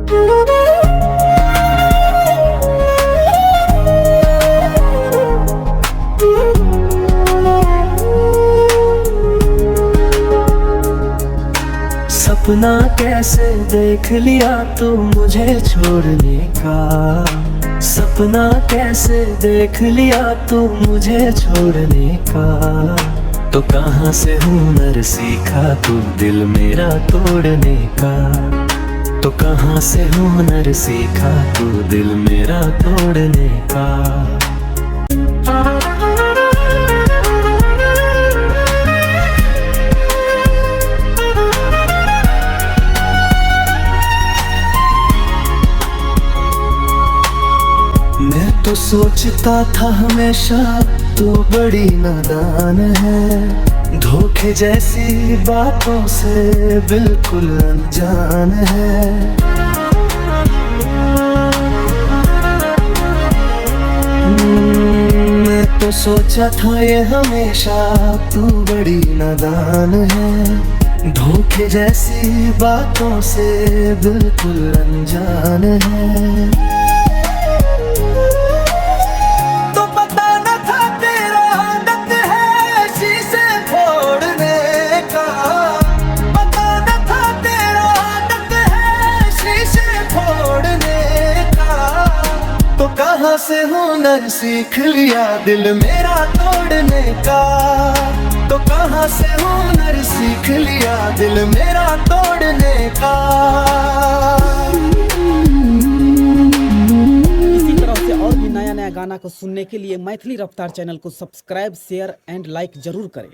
सपना कैसे देख लिया तू मुझे छोड़ने का, सपना कैसे देख लिया तू मुझे छोड़ने का। तो कहाँ से हुनर सीखा तू दिल मेरा तोड़ने का, तो कहाँ से हुनर सीखा तू दिल मेरा तोड़ने का। मैं तो सोचता था हमेशा तू बड़ी नादान है, धोखे जैसी बातों से बिल्कुल अनजान है। मैं तो सोचा था ये हमेशा तू बड़ी नादान है, धोखे जैसी बातों से बिल्कुल अनजान है। कहाँ से हुनर सीख लिया दिल मेरा तोड़ने का, तो कहाँ से हुनर सीख लिया दिल मेरा तोड़ने का। इसी तरह से और भी नया नया गाना को सुनने के लिए मैथिली रफ्तार चैनल को सब्सक्राइब, शेयर एंड लाइक जरूर करें।